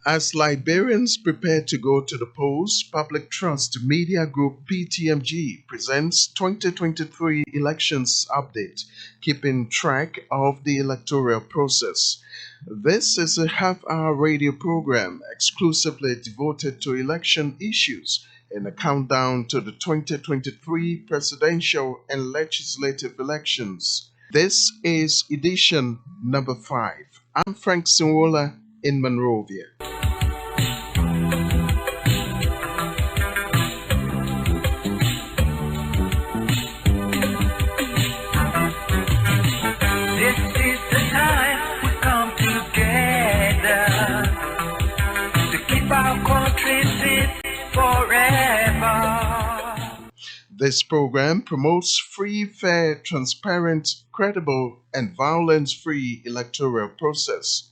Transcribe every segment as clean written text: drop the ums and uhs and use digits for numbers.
As Liberians prepare to go to the polls, Public Trust Media Group (PTMG) presents 2023 Elections Update, keeping track of the electoral process. This is a half-hour radio program exclusively devoted to election issues in a countdown to the 2023 presidential and legislative elections. This is edition number 5. I'm Frank Sainworla in Monrovia. This is the time we come together to keep our country fit forever. This program promotes free, fair, transparent, credible, and violence-free electoral process.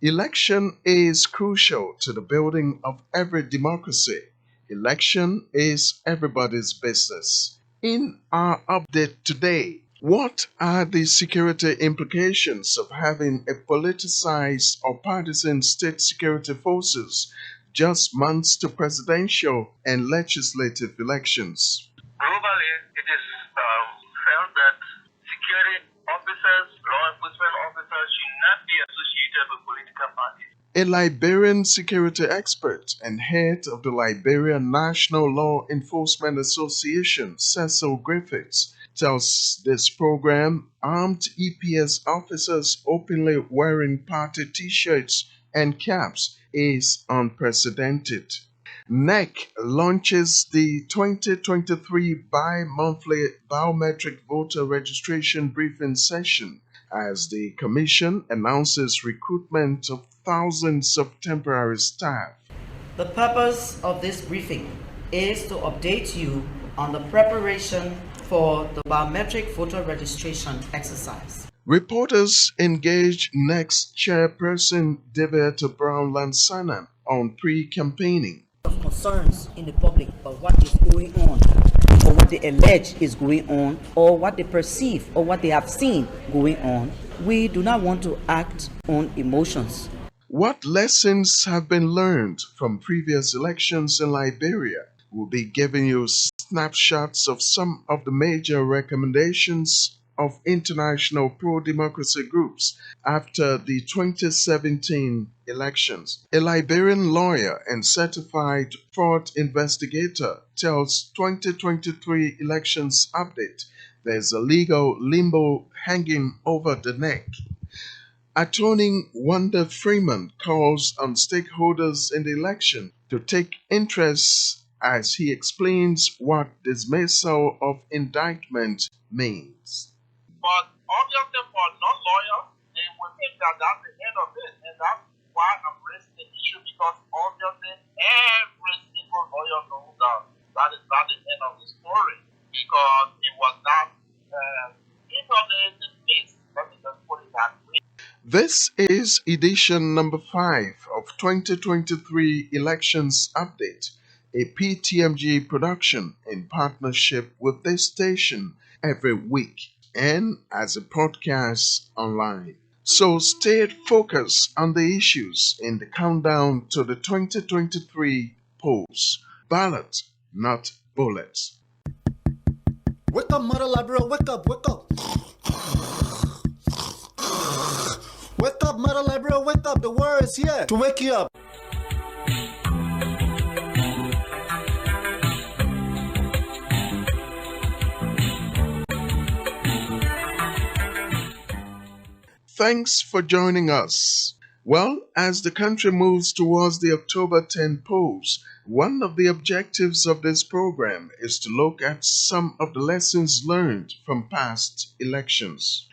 Election is crucial to the building of every democracy. Election is everybody's business. In our update today, what are the security implications of having a politicized or partisan state security forces just months to presidential and legislative elections? Globally, it is felt that security officers, law enforcement officers should not be associated with political parties. A Liberian security expert and head of the Liberian National Law Enforcement Association, Cecil Griffiths, tells this program armed EPS officers openly wearing party t-shirts and caps is unprecedented. NEC launches the 2023 bi-monthly biometric voter registration briefing session as the Commission announces recruitment of thousands of temporary staff. The purpose of this briefing is to update you on the preparation for the biometric voter registration exercise. Reporters engaged NEC's chairperson Deviata Brown-Lansana on pre-campaigning. Of concerns in the public about what is going on, or what they allege is going on, or what they perceive or what they have seen going on. We do not want to act on emotions. What lessons have been learned from previous elections in Liberia? We'll be giving you snapshots of some of the major recommendations of international pro-democracy groups after the 2017 elections. A Liberian lawyer and certified fraud investigator tells 2023 elections update there's a legal limbo hanging over the neck. Attorney Wanda Freeman calls on stakeholders in the election to take interest as he explains what dismissal of indictment means. But obviously for non-lawyers, they will think that that's the end of it. And that's why I'm raising the issue, because obviously every single lawyer knows that that is not the end of the story. Because it was not totally dismissed. Let me just put it that way. This is edition number 5 of 2023 Elections Update, a PTMG production in partnership with this station every week and as a podcast online. So stay focused on the issues in the countdown to the 2023 polls. Ballot, not bullets. Wake up, Mother Library, wake up, wake up. Wake up, Mother Library, wake up. The word is here to wake you up. Thanks for joining us. Well, as the country moves towards the October 10 polls, one of the objectives of this program is to look at some of the lessons learned from past elections.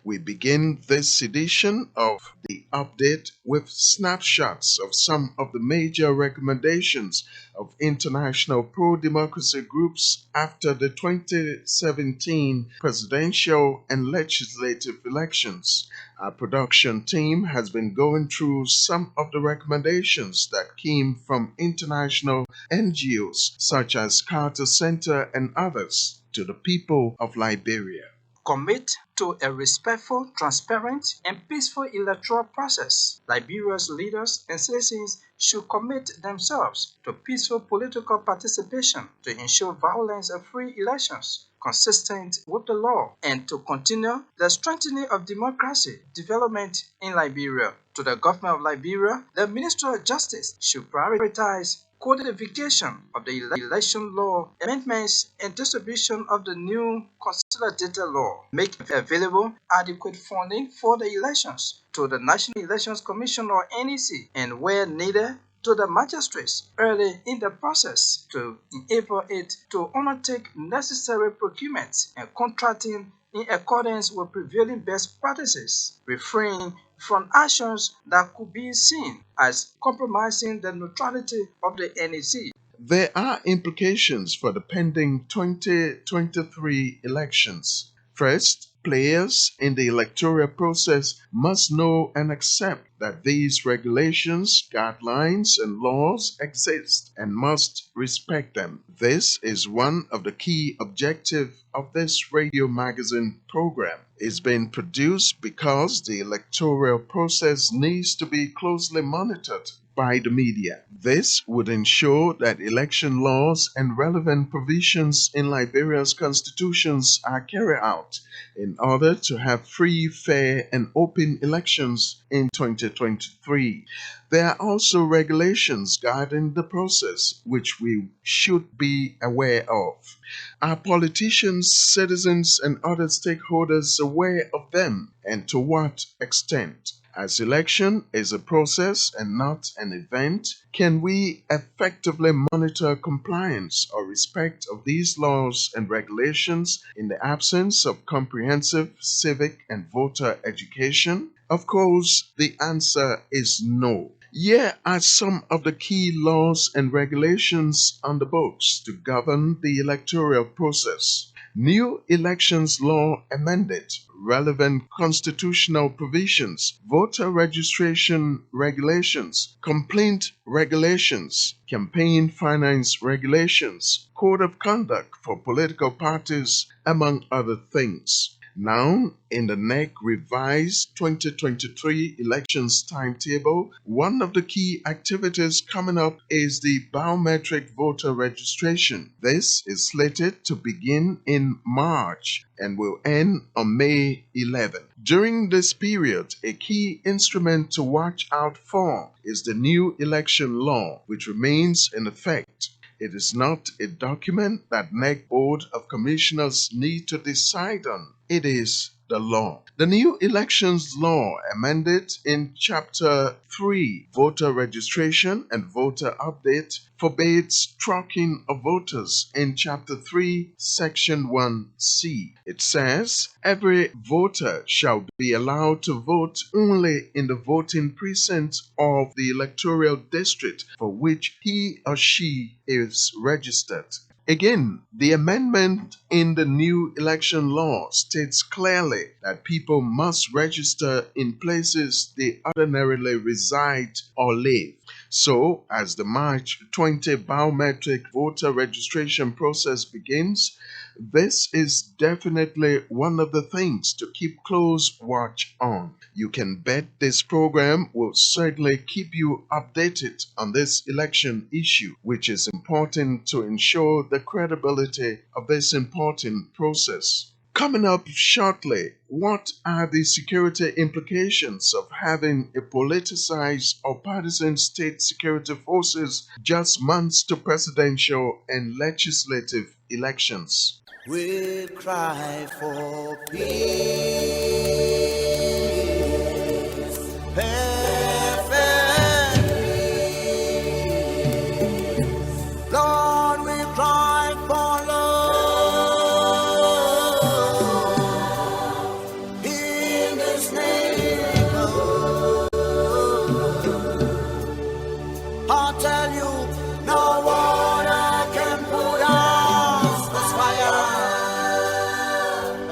We begin this edition of the update with snapshots of some of the major recommendations of international pro-democracy groups after the 2017 presidential and legislative elections. Our production team has been going through some of the recommendations that came from international NGOs such as Carter Center and others to the people of Liberia. commit to a respectful, transparent, and peaceful electoral process. Liberia's leaders and citizens should commit themselves to peaceful political participation to ensure violence and free elections consistent with the law and to continue the strengthening of democracy development in Liberia. To the government of Liberia, the Ministry of Justice should prioritize codification of the election law, amendments, and distribution of the new consolidated law, make available adequate funding for the elections to the National Elections Commission or NEC, and where needed, to the magistrates early in the process to enable it to undertake necessary procurement and contracting in accordance with prevailing best practices, refrain from actions that could be seen as compromising the neutrality of the NEC. There are implications for the pending 2023 elections. First, players in the electoral process must know and accept that these regulations, guidelines, and laws exist and must respect them. This is one of the key objectives of this radio magazine program. It's been produced because the electoral process needs to be closely monitored by the media. This would ensure that election laws and relevant provisions in Liberia's constitutions are carried out in order to have free, fair, and open elections in 2023. There are also regulations guiding the process which we should be aware of. Are politicians, citizens, and other stakeholders aware of them, and to what extent? As election is a process and not an event, can we effectively monitor compliance or respect of these laws and regulations in the absence of comprehensive civic and voter education? Of course, the answer is no. Here are some of the key laws and regulations on the books to govern the electoral process. New Elections Law amended, relevant constitutional provisions, voter registration regulations, complaint regulations, campaign finance regulations, code of conduct for political parties, among other things. Now, in the NEC revised 2023 elections timetable, one of the key activities coming up is the biometric voter registration. This is slated to begin in March and will end on May 11. During this period, a key instrument to watch out for is the new election law, which remains in effect. It is not a document that NEC Board of Commissioners need to decide on. It is the law. The new elections law amended in Chapter 3, Voter Registration and Voter Update, forbids tracking of voters in Chapter 3, Section 1C. It says, every voter shall be allowed to vote only in the voting precinct of the electoral district for which he or she is registered. Again, the amendment in the new election law states clearly that people must register in places they ordinarily reside or live. So, as the March 20 biometric voter registration process begins, this is definitely one of the things to keep close watch on. You can bet this program will certainly keep you updated on this election issue, which is important to ensure the credibility of this important process. Coming up shortly, what are the security implications of having a politicized or partisan state security forces just months to presidential and legislative elections? We cry for peace. Perfect peace. Lord, we cry for love in this neighborhood. I'll tell you, no water can put out this fire.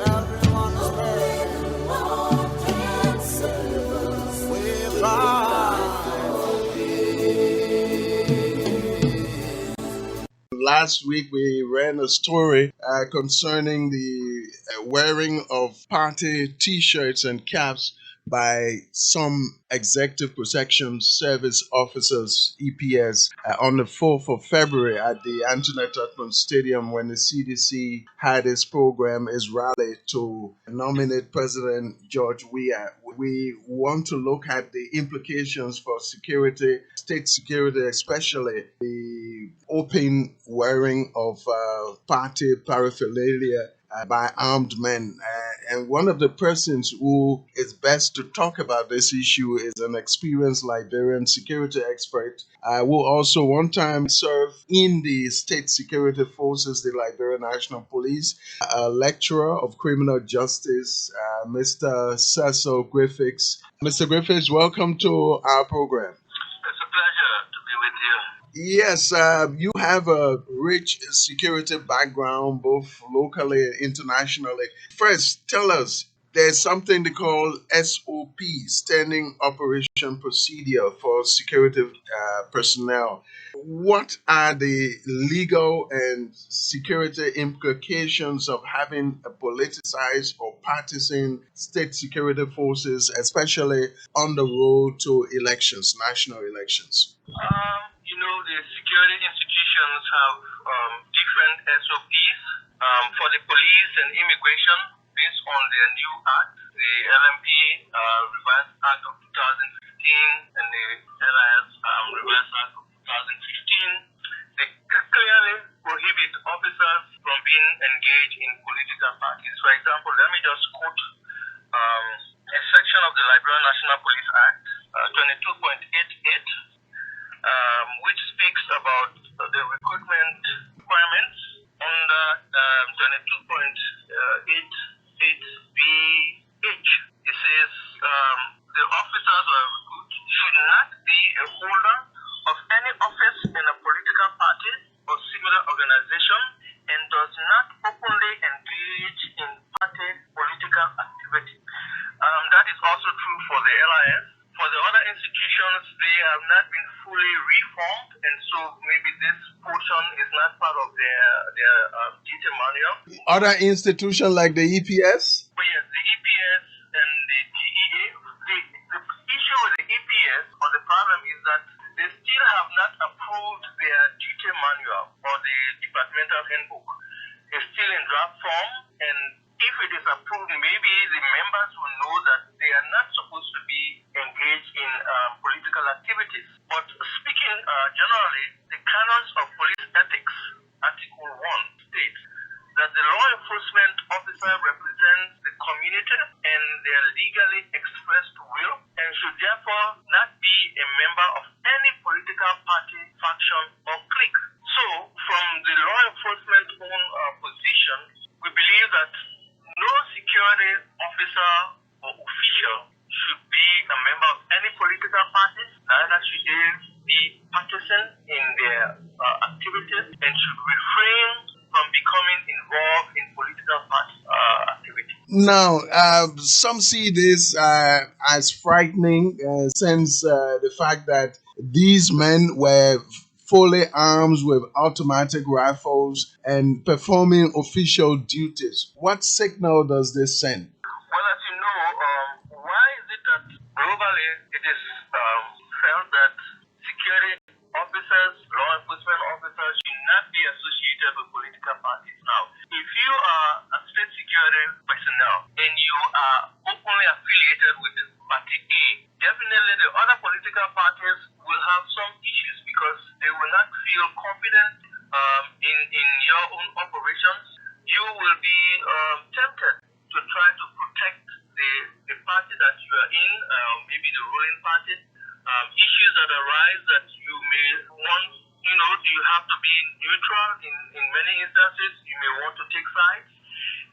Everyone is praying. last week we ran a story concerning the wearing of party T-shirts and caps by some Executive Protection Service officers, EPS, on the 4th of February at the Antoinette Tutman Stadium when the CDC had its program, its rally to nominate President George Weah. We want to look at the implications for security, state security, especially the open wearing of party paraphernalia by armed men. And one of the persons who is best to talk about this issue is an experienced Liberian security expert who also one time served in the state security forces, the Liberian National Police, a lecturer of criminal justice, Mr. Cecil Griffiths. Mr. Griffiths, welcome to our program. It's a pleasure to be with you. Yes, you have a rich security background, both locally and internationally. First, tell us there's something they call SOP, Standing Operation Procedure for Security Personnel. What are the legal and security implications of having a politicized or partisan state security forces, especially on the road to elections, national elections? The security institutions have different SOPs for the police and immigration based on their new act, the LMP Revised Act of 2015 and the LIS Revised Act of 2015. They clearly prohibit officers from being engaged in political parties. For example, let me just quote a section of the Liberian National Police Act, 22.88, which speaks about the recruitment requirements under 22.88BH. It says the officers or recruit should not be a holder of any office in a political party or similar organization and does not openly engage in party political activity. That is also true for the LIS. For the other institutions, they have not been fully reformed, and so maybe this portion is not part of their duty manual. Other institutions like the EPS? But yes, the EPS and the DEA. The issue with the EPS or the problem is that they still have not approved their duty manual or the departmental handbook. It's still in draft form, and if it is approved, maybe the members will know that they are not supposed to be engaged in political activities. But speaking generally, the canons of police ethics, Article 1, states that the law enforcement officer represents the community and their legally expressed will and should therefore not be a member of any political party, faction, or clique. So, from the law enforcement own position, we believe that no security officer or official should be a member of any political party, neither should they be partisan in their activities, and should refrain from becoming involved in political party activity. Now, some see this as frightening, since the fact that these men were fully armed with automatic rifles and performing official duties. What signal does this send? Well, as you know, why is it that globally it is felt that security officers, law enforcement officers should not be associated with political parties? Now, if you are a state security personnel and you are openly affiliated with party A, definitely the other political parties will have some issues because they will not feel confident in your own operations. You will be tempted to try to protect the party that you are in, maybe the ruling party. Issues that arise that you may want, you have to be neutral in many instances. You may want to take sides.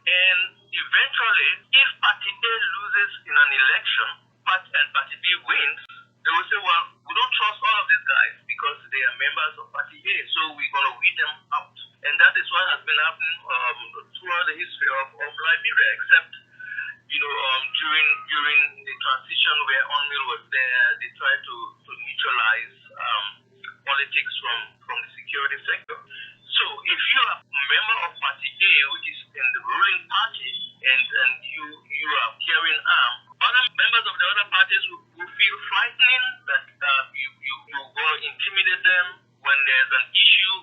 And eventually, if Party A loses in an election and Party B wins, they will say, well, we don't trust all of these guys because they are members of Party A, so we're going to weed them out. And that is what has been happening throughout the history of Liberia, except during the transition where UNMIL was there, they tried to neutralize politics from the security sector. So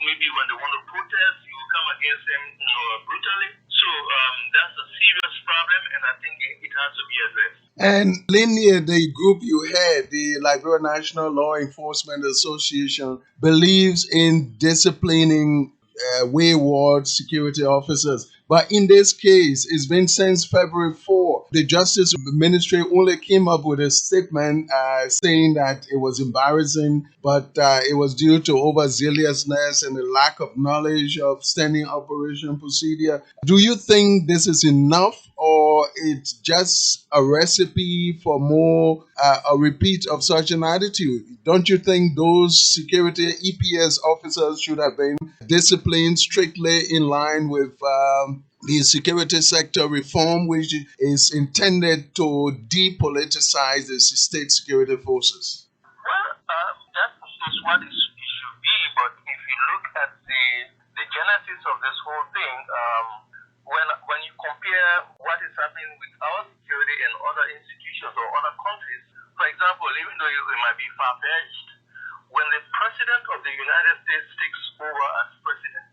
maybe when they want to protest, you come against them, brutally. So that's a serious problem, and I think it has to be addressed. And Linear, the group you had, the Liberia National Law Enforcement Association, believes in disciplining wayward security officers. But in this case, it's been since February 4. The Justice Ministry only came up with a statement saying that it was embarrassing, but it was due to overzealousness and the lack of knowledge of standing operation procedure. Do you think this is enough, or it's just a recipe for more a repeat of such an attitude? Don't you think those security EPS officers should have been disciplined strictly in line with the security sector reform, which is intended to depoliticize the state security forces? Well, that is what it should be, but if you look at the genesis of this whole thing, when you compare what is happening with our security and other institutions or other countries, for example, even though it might be far-fetched, when the president of the United States takes over as president,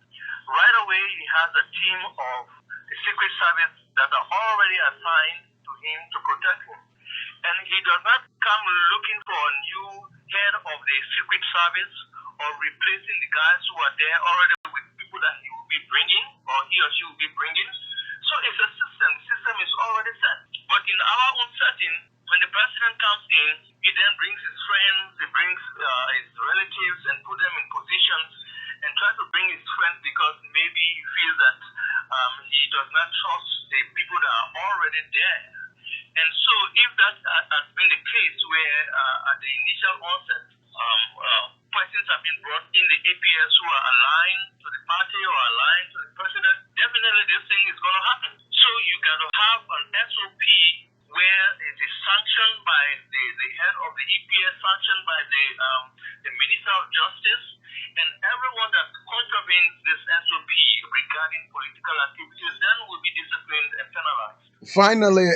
right away he has a team of the Secret Service that are already assigned to him to protect him. And he does not come looking for a new head of the Secret Service or replacing the guys who are there already with people that he will be bringing or he or she will be bringing. So it's a system. The system is already set. But in our own setting, when the president comes in, he then brings his friends, he brings his relatives and put them in positions and try to bring his friends because maybe he feels that he does not trust the people that are already there. And so if that has been the case where at the initial onset, persons have been brought in the APS who are aligned to the party or aligned to the president, definitely this thing is going to happen. So you got to have an SOP where it is sanctioned by the head of the EPS, sanctioned by the Minister of Justice, and everyone that contravenes this SOP regarding political activities then will be disciplined and penalized. Finally,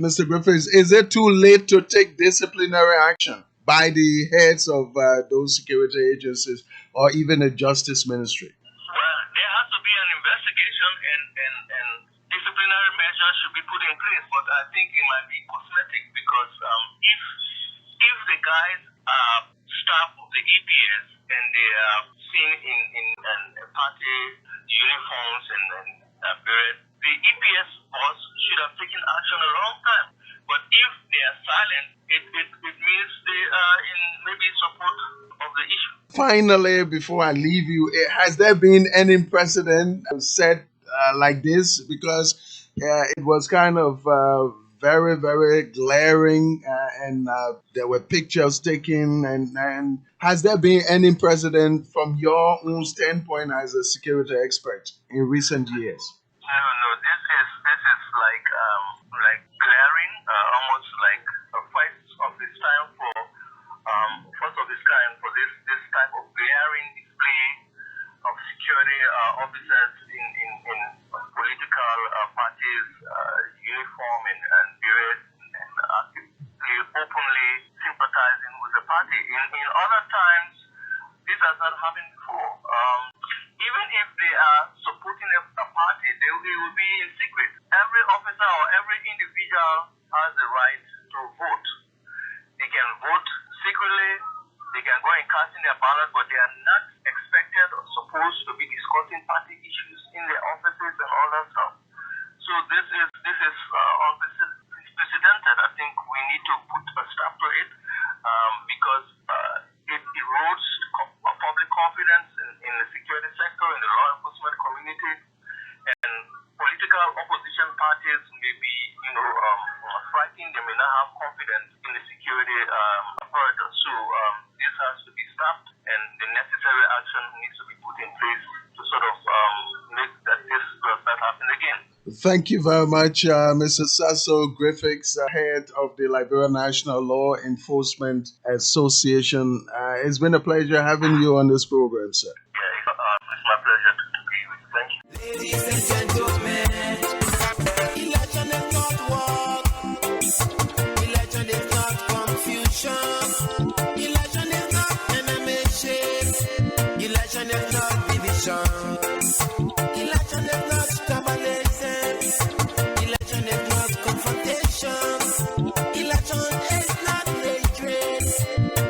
Mr. Griffiths, is it too late to take disciplinary action by the heads of those security agencies or even the Justice Ministry? Well, there has to be an investigation and disciplinary measures should be put in place, but I think it might be cosmetic because if the guys are staff of the EPS and they are seen in party uniforms and beret, the EPS boss should have taken action a long time. But if they are silent, it means they are in maybe support of the issue. Finally, before I leave you, has there been any precedent set like this? Because it was kind of very, very glaring and there were pictures taken. And has there been any precedent from your own standpoint as a security expert in recent years? No. This is like glaring, almost like a first of its time for this type of glaring display of security officers in political parties, uniform and beret, and actively, openly sympathizing with the party. In other times, this has not happened before. Even if they are supporting a party, they will be in secret. Every officer or every individual has the right to vote. They can vote secretly, they can go and cast in their ballot, but they are not expected or supposed to be discussing party issues in their offices and all that stuff. So this is unprecedented. I think we need to put a stop to it because it erodes public confidence in the security sector, in the law enforcement community, and political opposition parties may be, frightened. They may not have confidence in the security apparatus. So this has to be stopped, and the necessary action needs to be put in place to sort of make that this does not happen again. Thank you very much, Mr. Sasso Griffiths, head of the Liberia National Law Enforcement Association. It's been a pleasure having you on this program, sir. Yeah, it's my pleasure to be with you. Thank you. Ladies and gentlemen, election is not war. Election is not confusion. Election is not animation. Election Election is not division. Election is not tribalism. Election is not confrontation. Election is not hatred.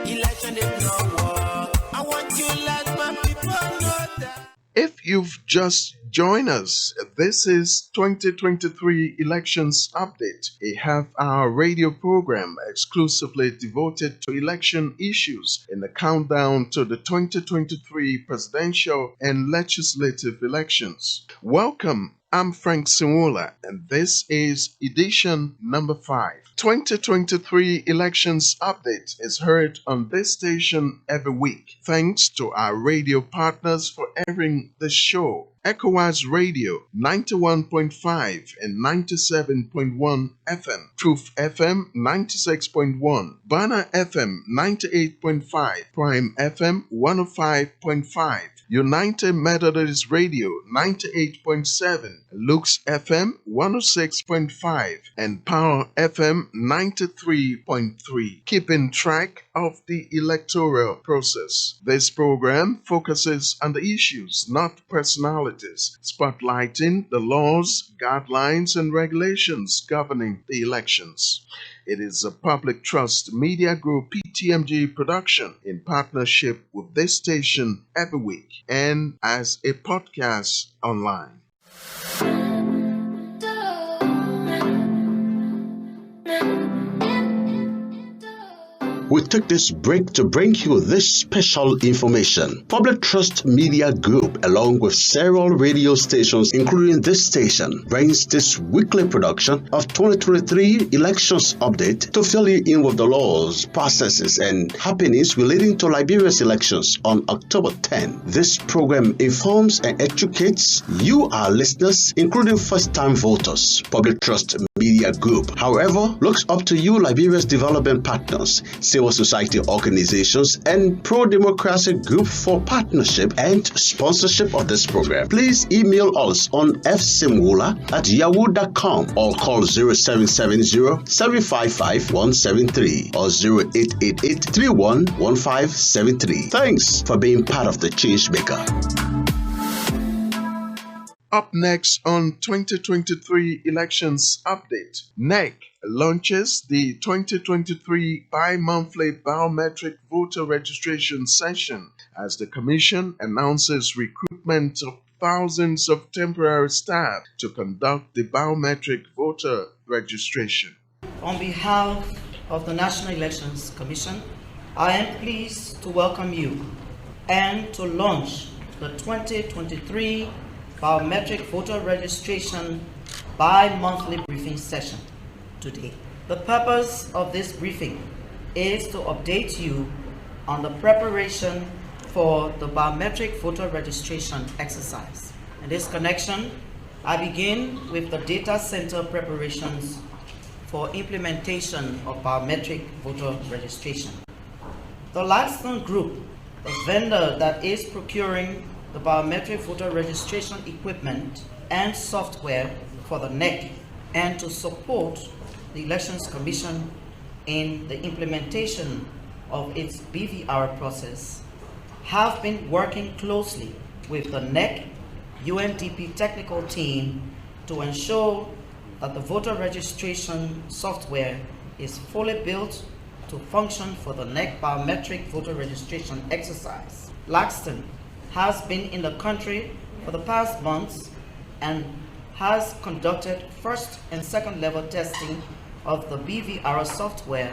Election is not war. I want you to let my people know that. If you've just joined us, this is 2023 Elections Update, a half-hour radio program exclusively devoted to election issues in the countdown to the 2023 presidential and legislative elections. Welcome. I'm Frank Sainworla, and this is edition number 5. 2023 Elections Update is heard on this station every week. Thanks to our radio partners for airing the show. ECOWAS Radio 91.5 and 97.1 FM, Truth FM 96.1, Banner FM 98.5, Prime FM 105.5, United Methodist Radio 98.7, Lux FM 106.5, and Power FM 93.3. Keeping track of the electoral process. This program focuses on the issues, not personalities, spotlighting the laws, guidelines, and regulations governing the elections. It is a Public Trust Media Group PTMG production in partnership with this station every week and as a podcast online. We take this break to bring you this special information. Public Trust Media Group, along with several radio stations, including this station, brings this weekly production of 2023 Elections Update to fill you in with the laws, processes, and happenings relating to Liberia's elections on October 10. This program informs and educates you, our listeners, including first-time voters. Public Trust Media Group, however, looks up to you, Liberia's development partners, civil society organizations, and pro-democracy group for partnership and sponsorship of this program. Please email us on fsainworla@yahoo.com or call 0770-755-173 or 0888-311573. Thanks for being part of the change maker. Up next on 2023 Elections Update, NEC launches the 2023 bi-monthly biometric voter registration session as the Commission announces recruitment of thousands of temporary staff to conduct the biometric voter registration. On behalf of the National Elections Commission, I am pleased to welcome you and to launch the 2023 biometric voter registration bi-monthly briefing session today. The purpose of this briefing is to update you on the preparation for the biometric voter registration exercise. In this connection, I begin with the data center preparations for implementation of biometric voter registration. The Laxton Group, the vendor that is procuring the biometric voter registration equipment and software for the NEC, and to support the Elections Commission in the implementation of its BVR process, have been working closely with the NEC UNDP technical team to ensure that the voter registration software is fully built to function for the NEC biometric voter registration exercise. Laxton has been in the country for the past months and has conducted first and second level testing of the BVR software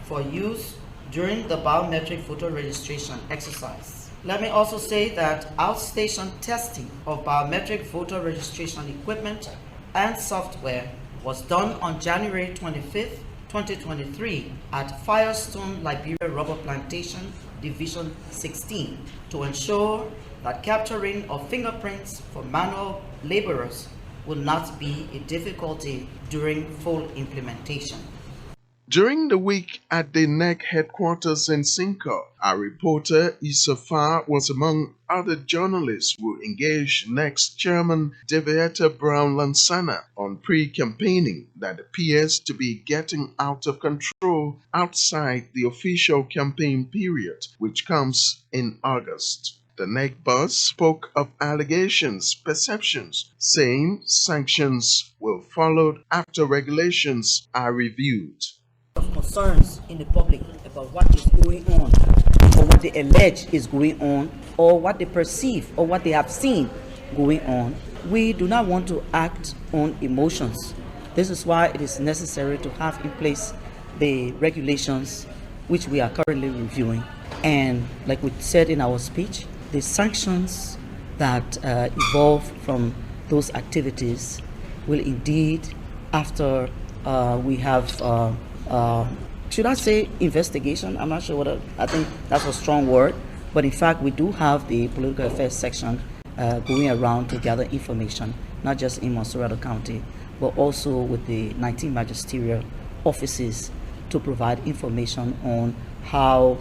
for use during the biometric voter registration exercise. Let me also say that outstation testing of biometric voter registration equipment and software was done on January 25th, 2023 at Firestone Liberia Rubber Plantation, Division 16, to ensure that capturing of fingerprints for manual laborers will not be a difficulty during full implementation. During the week at the NEC headquarters in Cinco, our reporter Isafar was among other journalists who engaged NEC's chairman Deviata Brown Lansana on pre-campaigning that appears to be getting out of control outside the official campaign period, which comes in August. The NEC boss spoke of allegations, perceptions, saying sanctions will follow after regulations are reviewed. Of concerns in the public about what is going on, or what they allege is going on, or what they perceive or what they have seen going on. We do not want to act on emotions. This is why it is necessary to have in place the regulations which we are currently reviewing. And like we said in our speech, the sanctions that evolve from those activities will indeed, after we have, should I say investigation? I'm not sure what, I think that's a strong word. But in fact, we do have the political affairs section going around to gather information, not just in Monserrado County, but also with the 19 magisterial offices to provide information on how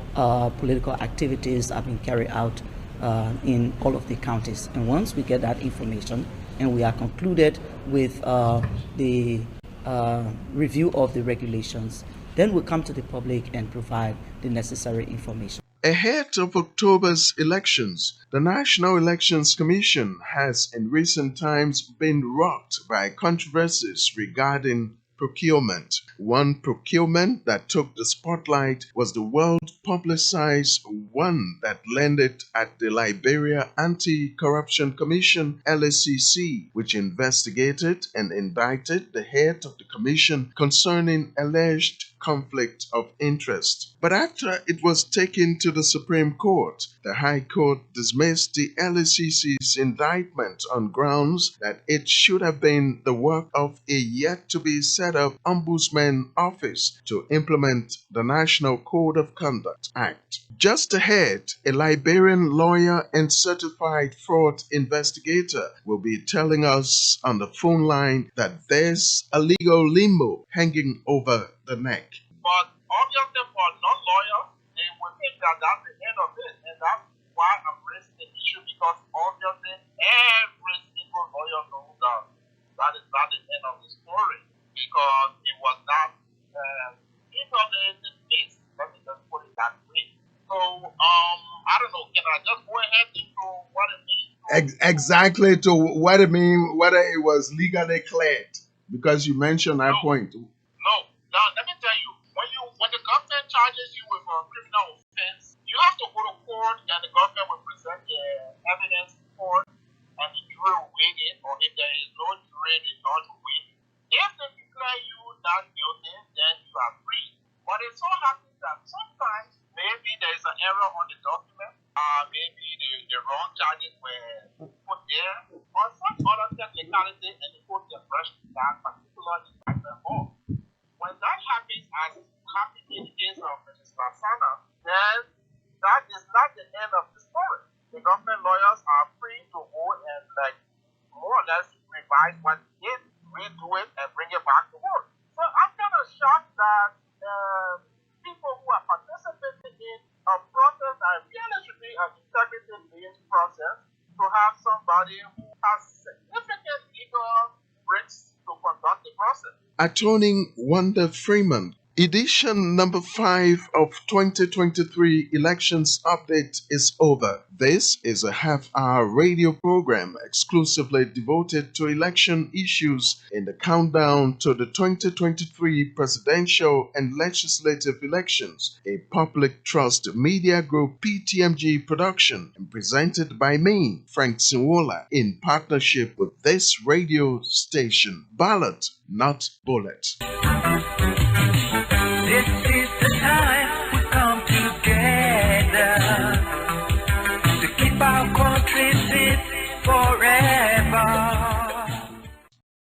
political activities are being carried out in all of the counties. And once we get that information and we are concluded with the review of the regulations, then we'll come to the public and provide the necessary information. Ahead of October's elections, the National Elections Commission has in recent times been rocked by controversies regarding procurement. One procurement that took the spotlight was the world-publicized one that landed at the Liberia Anti-Corruption Commission (LACC), which investigated and indicted the head of the commission concerning alleged conflict of interest. But after it was taken to the Supreme Court, the High Court dismissed the LACC's indictment on grounds that it should have been the work of a yet-to-be set-up Ombudsman office to implement the National Code of Conduct Act. Just ahead, a Liberian lawyer and certified fraud investigator will be telling us on the phone line that there's a legal limbo hanging over the neck. But obviously for non-lawyers, they will think that that's the end of it. And that's why I'm raising the issue, because obviously every single lawyer knows that is not the end of the story. Because it was not legally dismissed. Let me just put it that way. So, I don't know, can I just go ahead into what it means? Exactly to what it means, whether it was legally cleared, because you mentioned that point. No. Now, let me tell you, when the government charges you with a criminal offense, you have to go to court and the government will present the evidence in court and the jury will weigh it, or if there is no jury, the judge will weigh it. If they declare you not guilty, then you are free. But it so happens that sometimes maybe there is an error on the document, maybe the wrong charges were put there, or some other technicality, and the court can brush that particular indictment off. When that happens, as happened in the case of Mrs. Lasana, then that is not the end of the story. The government lawyers are free to go and more or less revise what they did, redo it, and bring it back to work. So I'm kind of shocked that people who are participating in a process that really should be an integrity-based process, to have somebody who has significant legal risks to conduct the process. Attorney Wanda Freeman. Edition number 5 of 2023 Elections Update is over. This is a half-hour radio program exclusively devoted to election issues in the countdown to the 2023 presidential and legislative elections, a Public Trust Media Group PTMG production and presented by me, Frank Sainworla, in partnership with this radio station. Ballot, not bullet.